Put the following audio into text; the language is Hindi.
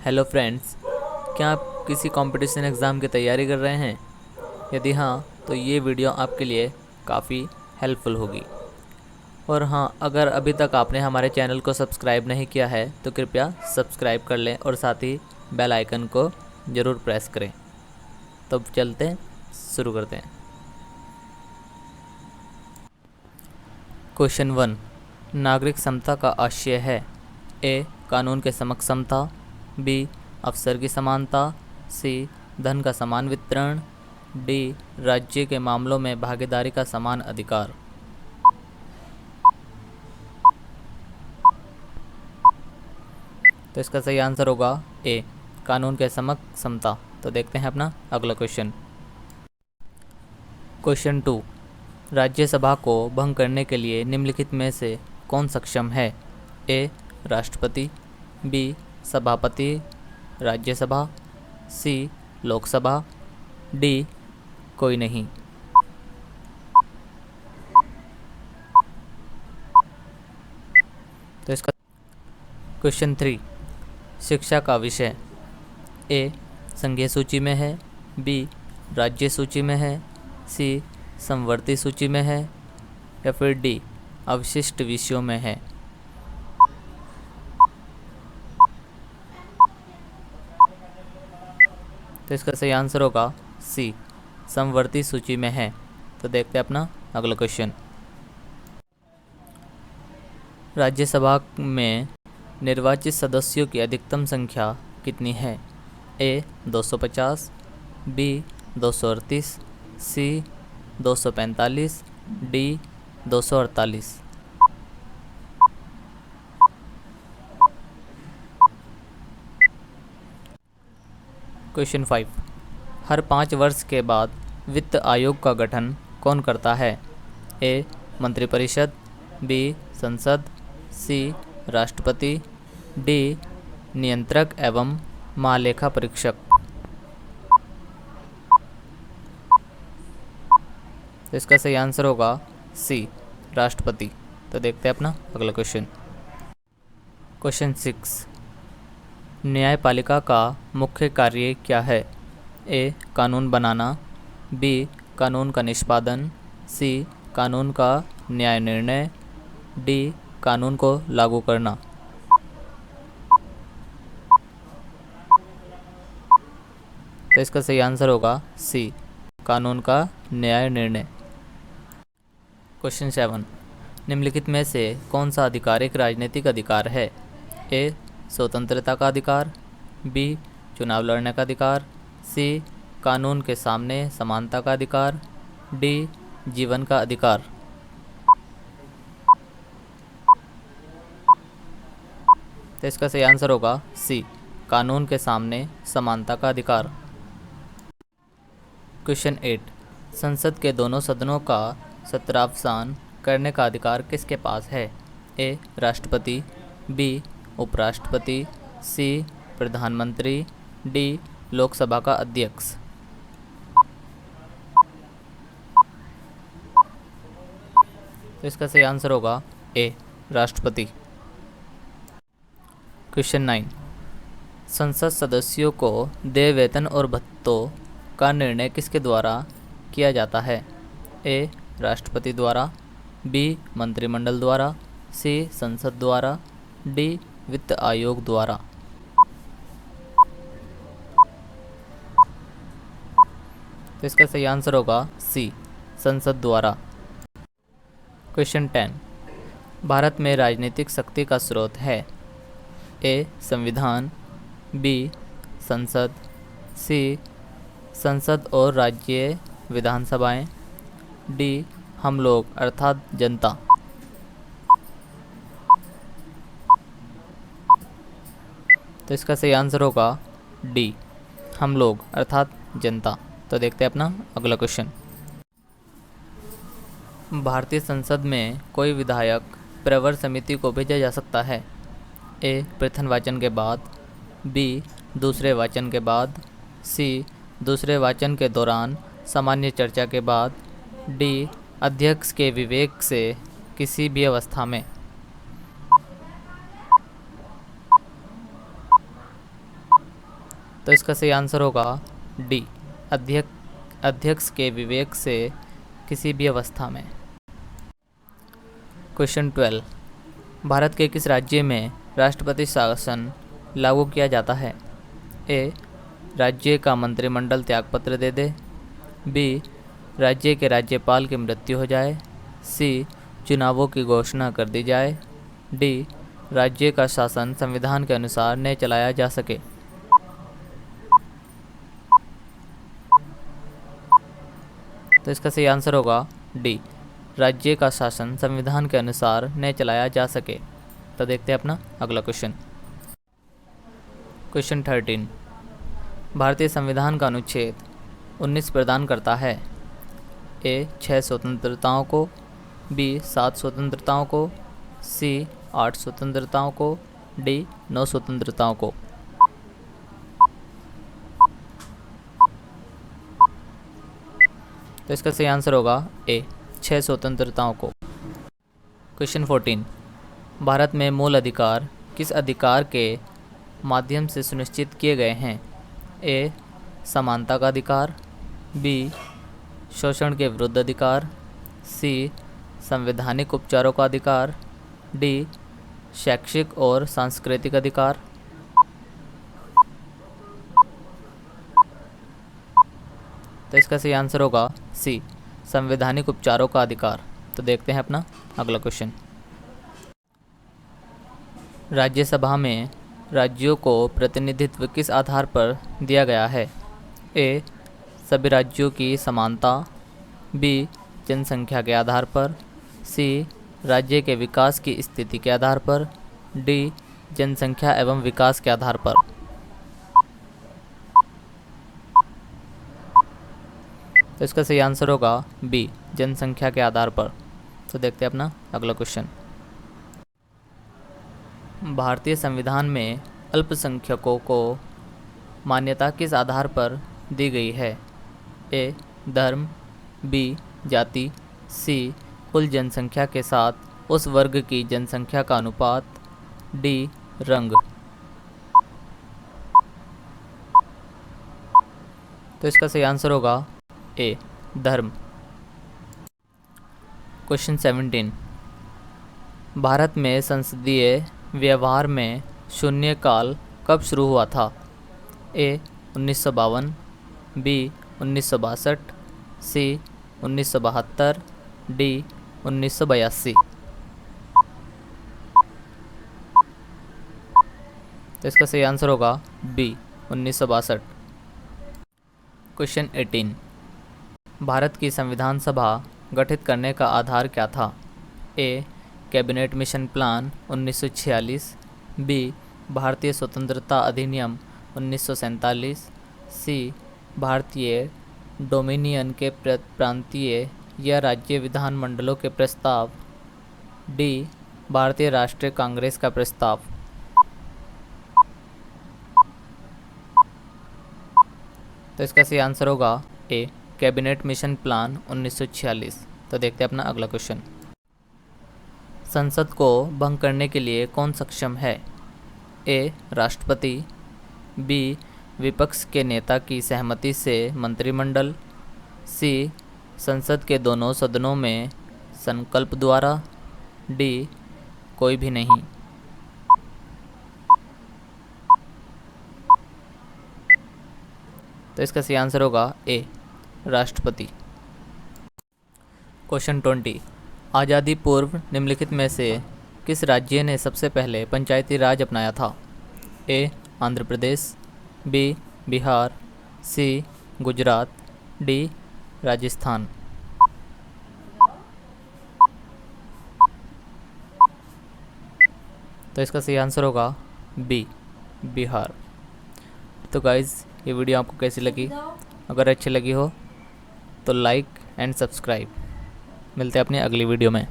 हेलो फ्रेंड्स, क्या आप किसी कंपटीशन एग्ज़ाम की तैयारी कर रहे हैं? यदि हाँ, तो ये वीडियो आपके लिए काफ़ी हेल्पफुल होगी। और हाँ, अगर अभी तक आपने हमारे चैनल को सब्सक्राइब नहीं किया है तो कृपया सब्सक्राइब कर लें और साथ ही बेल आइकन को ज़रूर प्रेस करें। तब चलते हैं, शुरू करते हैं। क्वेश्चन 1। नागरिक समता का आशय है: ए. कानून के समक्ष समता, बी. अवसर की समानता, सी. धन का समान वितरण, डी. राज्य के मामलों में भागीदारी का समान अधिकार। तो इसका सही आंसर होगा ए. कानून के समक्ष समता। तो देखते हैं अपना अगला क्वेश्चन। क्वेश्चन 2। राज्यसभा को भंग करने के लिए निम्नलिखित में से कौन सक्षम है? ए. राष्ट्रपति, बी. सभापति राज्यसभा, सी. लोकसभा, डी. कोई नहीं। तो इसका क्वेश्चन 3। शिक्षा का विषय: ए. संघीय सूची में है, बी. राज्य सूची में है, सी. समवर्ती सूची में है, या फिर डी. अवशिष्ट विषयों में है। तो इसका सही आंसर होगा सी. समवर्ती सूची में है। तो देखते हैं अपना अगला क्वेश्चन। राज्यसभा में निर्वाचित सदस्यों की अधिकतम संख्या कितनी है? ए. 250, बी. 238, सी. 245, डी. 248। क्वेश्चन 5। हर 5 वर्ष के बाद वित्त आयोग का गठन कौन करता है? ए. मंत्रिपरिषद, बी. संसद, सी. राष्ट्रपति, डी. नियंत्रक एवं महालेखा परीक्षक। तो इसका सही आंसर होगा सी. राष्ट्रपति। तो देखते हैं अपना अगला क्वेश्चन। क्वेश्चन 6। न्यायपालिका का मुख्य कार्य क्या है? ए. कानून बनाना, बी. कानून का निष्पादन, सी. कानून का न्याय निर्णय, डी. कानून को लागू करना। तो इसका सही आंसर होगा सी. कानून का न्याय निर्णय। क्वेश्चन 7। निम्नलिखित में से कौन सा अधिकार एक राजनीतिक अधिकार है? ए. स्वतंत्रता का अधिकार, बी. चुनाव लड़ने का अधिकार, सी. कानून के सामने समानता का अधिकार, डी. जीवन का अधिकार। तो इसका सही आंसर होगा सी. कानून के सामने समानता का अधिकार। क्वेश्चन 8। संसद के दोनों सदनों का सत्रावसान करने का अधिकार किसके पास है? ए. राष्ट्रपति, बी. उपराष्ट्रपति, सी. प्रधानमंत्री, डी. लोकसभा का अध्यक्ष। तो इसका सही आंसर होगा ए. राष्ट्रपति। क्वेश्चन 9। संसद सदस्यों को देय वेतन और भत्तों का निर्णय किसके द्वारा किया जाता है? ए. राष्ट्रपति द्वारा, बी. मंत्रिमंडल द्वारा, सी. संसद द्वारा, डी. वित्त आयोग द्वारा। तो इसका सही आंसर होगा सी. संसद द्वारा। क्वेश्चन 10। भारत में राजनीतिक शक्ति का स्रोत है? ए. संविधान, बी. संसद, सी. संसद और राज्य विधानसभाएं, डी. हम लोग अर्थात जनता। तो इसका सही आंसर होगा डी. हम लोग अर्थात जनता। तो देखते हैं अपना अगला क्वेश्चन। भारतीय संसद में कोई विधायक प्रवर समिति को भेजा जा सकता है? ए. प्रथम वाचन के बाद, बी. दूसरे वाचन के बाद, सी. दूसरे वाचन के दौरान सामान्य चर्चा के बाद, डी. अध्यक्ष के विवेक से किसी भी अवस्था में। तो इसका सही आंसर होगा डी, अध्यक्ष के विवेक से किसी भी अवस्था में। क्वेश्चन 12, भारत के किस राज्य में राष्ट्रपति शासन लागू किया जाता है? ए, राज्य का मंत्रिमंडल त्यागपत्र दे दे। बी, राज्य के राज्यपाल की मृत्यु हो जाए। सी, चुनावों की घोषणा कर दी जाए। डी, राज्य का शासन संविधान के अनुसार न चलाया जा सके। तो इसका सही आंसर होगा डी, राज्य का शासन संविधान के अनुसार न चलाया जा सके। तो देखते हैं अपना अगला क्वेश्चन। क्वेश्चन 13, भारतीय संविधान का अनुच्छेद 19 प्रदान करता है? ए, 6 स्वतंत्रताओं को। बी, 7 स्वतंत्रताओं को। सी, 8 स्वतंत्रताओं को। डी, 9 स्वतंत्रताओं को। तो इसका सही आंसर होगा ए, 6 स्वतंत्रताओं को। क्वेश्चन 14, भारत में मूल अधिकार किस अधिकार के माध्यम से सुनिश्चित किए गए हैं? ए, समानता का अधिकार। बी, शोषण के विरुद्ध अधिकार। सी, संवैधानिक उपचारों का अधिकार। डी, शैक्षिक और सांस्कृतिक अधिकार। तो इसका सही आंसर होगा सी, संवैधानिक उपचारों का अधिकार। तो देखते हैं अपना अगला क्वेश्चन। राज्यसभा में राज्यों को प्रतिनिधित्व किस आधार पर दिया गया है? ए, सभी राज्यों की समानता। बी, जनसंख्या के आधार पर। सी, राज्य के विकास की स्थिति के आधार पर। डी, जनसंख्या एवं विकास के आधार पर। तो इसका सही आंसर होगा बी, जनसंख्या के आधार पर। तो देखते हैं अपना अगला क्वेश्चन। भारतीय संविधान में अल्पसंख्यकों को मान्यता किस आधार पर दी गई है? ए, धर्म। बी, जाति। सी, कुल जनसंख्या के साथ उस वर्ग की जनसंख्या का अनुपात। डी, रंग। तो इसका सही आंसर होगा ए, धर्म। क्वेश्चन 17, भारत में संसदीय व्यवहार में शून्यकाल कब शुरू हुआ था? ए, 1952। बी, 1962। सी, 1972। डी, 1982। तो इसका सही आंसर होगा बी, 1962। क्वेश्चन 18, भारत की संविधान सभा गठित करने का आधार क्या था? ए, कैबिनेट मिशन प्लान 1946। बी, भारतीय स्वतंत्रता अधिनियम 1947। सी, भारतीय डोमिनियन के प्रांतीय या राज्य विधानमंडलों के प्रस्ताव। डी, भारतीय राष्ट्रीय कांग्रेस का प्रस्ताव। तो इसका सही आंसर होगा ए, कैबिनेट मिशन प्लान 1946। तो देखते हैं अपना अगला क्वेश्चन। संसद को भंग करने के लिए कौन सक्षम है? ए, राष्ट्रपति। बी, विपक्ष के नेता की सहमति से मंत्रिमंडल। सी, संसद के दोनों सदनों में संकल्प द्वारा। डी, कोई भी नहीं। तो इसका सही आंसर होगा ए, राष्ट्रपति। क्वेश्चन 20, आज़ादी पूर्व निम्नलिखित में से किस राज्य ने सबसे पहले पंचायती राज अपनाया था? ए, आंध्र प्रदेश। बी, बिहार। सी, गुजरात। डी, राजस्थान। तो इसका सही आंसर होगा बी, बिहार। तो गाइज़, ये वीडियो आपको कैसी लगी? अगर अच्छी लगी हो तो लाइक एंड सब्सक्राइब। मिलते हैं अपनी अगली वीडियो में।